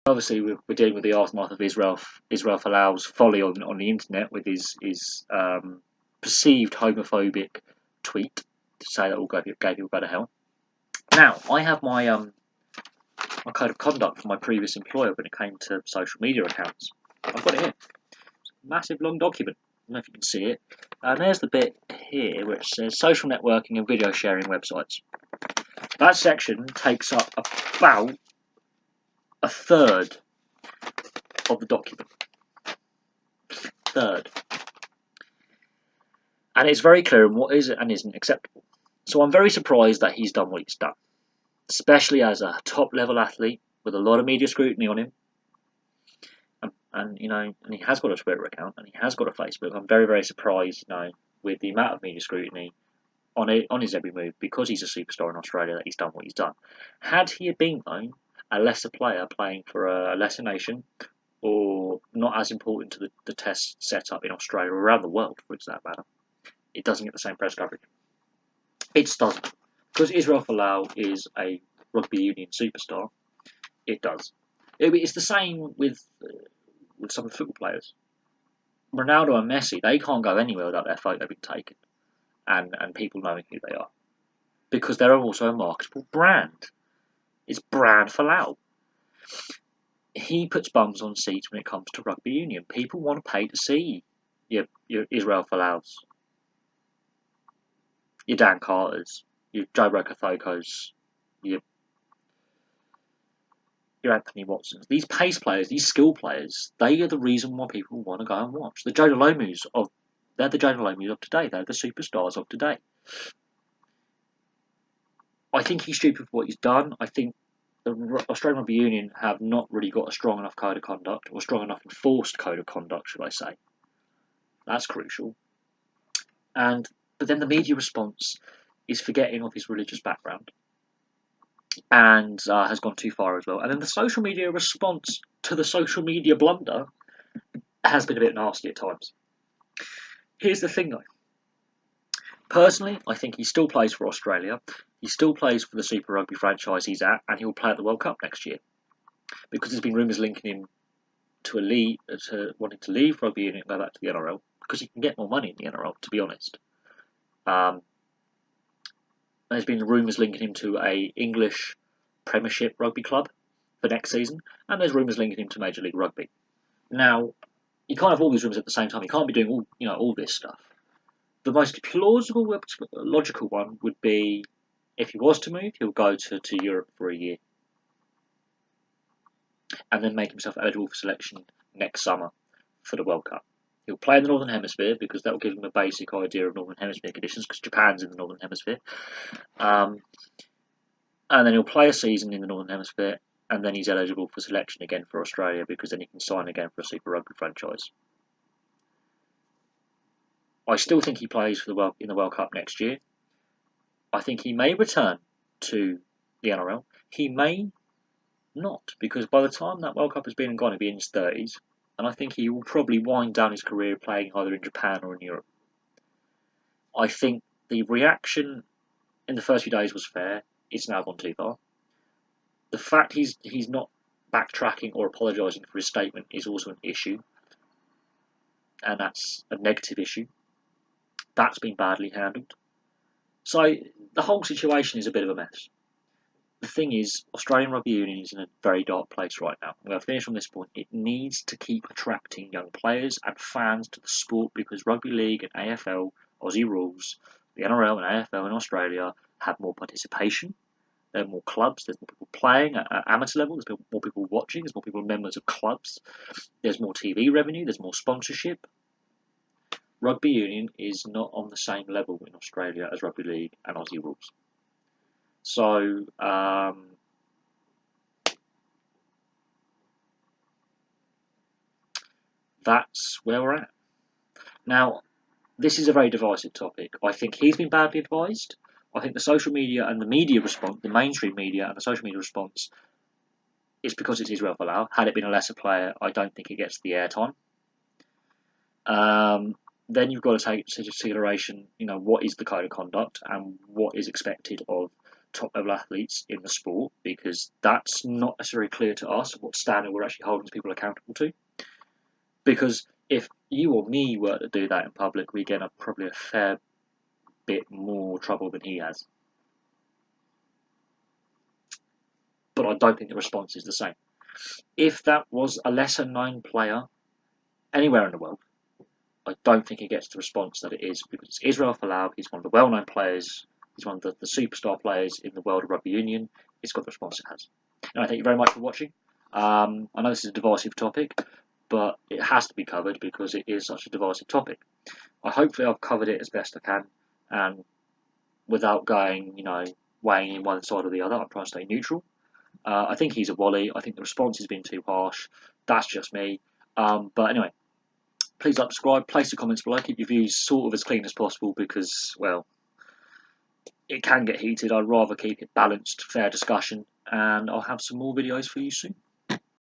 Obviously, we're dealing with the aftermath of Israel Folau's folly on the internet with his perceived homophobic tweet to say that all gay people go to hell. Now, I have my code of conduct for my previous employer when it came to social media accounts. I've got it here. It's a massive long document. I don't know if you can see it. And there's the bit here where it says social networking and video sharing websites. That section takes up about a third of the document. Third. And it's very clear on what is and isn't acceptable. So I'm very surprised that he's done what he's done, especially as a top-level athlete with a lot of media scrutiny on him. And he has got a Twitter account and he has got a Facebook. I'm very, very surprised, with the amount of media scrutiny on his every move, because he's a superstar in Australia, that he's done what he's done. Had he been, though, a lesser player playing for a lesser nation, or not as important to the test setup in Australia or around the world, for that matter, it doesn't get the same press coverage. It doesn't. Because Israel Folau is a rugby union superstar, it does. It's the same with some of the football players. Ronaldo and Messi, they can't go anywhere without their photo being taken and people knowing who they are, because they're also a marketable brand. It's brand Folau. He puts bums on seats when it comes to rugby union. People want to pay to see your Israel Folau's, your Dan Carter's, your Joe Rokothokos, your Anthony Watsons. These pace players, these skill players, they are the reason why people want to go and watch. The Jonah Lomus they're the Jonah Lomus of today. They're the superstars of today. I think he's stupid for what he's done. I think the Australian Rugby Union have not really got a strong enough code of conduct, or strong enough enforced code of conduct, should I say. That's crucial. But then the media response is forgetting of his religious background, and has gone too far as well. And then the social media response to the social media blunder has been a bit nasty at times. Here's the thing, though. Personally, I think he still plays for Australia. He still plays for the Super Rugby franchise he's at, and he'll play at the World Cup next year. Because there's been rumours linking him to wanting to leave rugby union and go back to the NRL, because he can get more money in the NRL, to be honest. There's been rumours linking him to a English Premiership rugby club for next season, and there's rumours linking him to Major League Rugby. Now, you can't have all these rumours at the same time. You can't be doing all this stuff. The most plausible, logical one would be, if he was to move, he'll go to Europe for a year, and then make himself eligible for selection next summer for the World Cup. He'll play in the Northern Hemisphere, because that will give him a basic idea of Northern Hemisphere conditions, because Japan's in the Northern Hemisphere. And then he'll play a season in the Northern Hemisphere, and then he's eligible for selection again for Australia, because then he can sign again for a Super Rugby franchise. I still think he plays in the World Cup next year. I think he may return to the NRL. He may not, because by the time that World Cup has been and gone, he'll be in his 30s, and I think he will probably wind down his career playing either in Japan or in Europe. I think the reaction in the first few days was fair. It's now gone too far. The fact he's not backtracking or apologising for his statement is also an issue, and that's a negative issue. That's been badly handled. So the whole situation is a bit of a mess. The thing is, Australian Rugby Union is in a very dark place right now. We'll finish on this point. It needs to keep attracting young players and fans to the sport, because Rugby League and AFL, Aussie rules, the NRL and AFL in Australia have more participation. There are more clubs, there's more people playing at amateur level, there's more people watching, there's more people members of clubs, there's more TV revenue, there's more sponsorship. Rugby Union is not on the same level in Australia as Rugby League and Aussie rules. So, that's where we're at. Now, this is a very divisive topic. I think he's been badly advised. I think the social media and the media response, the mainstream media and the social media response, is because it's Israel Folau. Had it been a lesser player, I don't think it gets the airtime. Then you've got to take into consideration, what is the code of conduct and what is expected of top level athletes in the sport, because that's not necessarily clear to us what standard we're actually holding people accountable to. Because if you or me were to do that in public, we get probably a fair bit more trouble than he has. But I don't think the response is the same. If that was a lesser known player anywhere in the world, I don't think it gets the response that it is, because it's Israel Folau. He's one of the well-known players. He's one of the superstar players in the world of rugby union. It's got the response it has. And I thank you very much for watching. I know this is a divisive topic, but it has to be covered because it is such a divisive topic. Hopefully I've covered it as best I can, and without going, weighing in one side or the other. I'm trying to stay neutral. I think he's a wally. I think the response has been too harsh. That's just me. But anyway, please like, subscribe, place your comments below. Keep your views sort of as clean as possible because, well, it can get heated. I'd rather keep it balanced, fair discussion, and I'll have some more videos for you soon.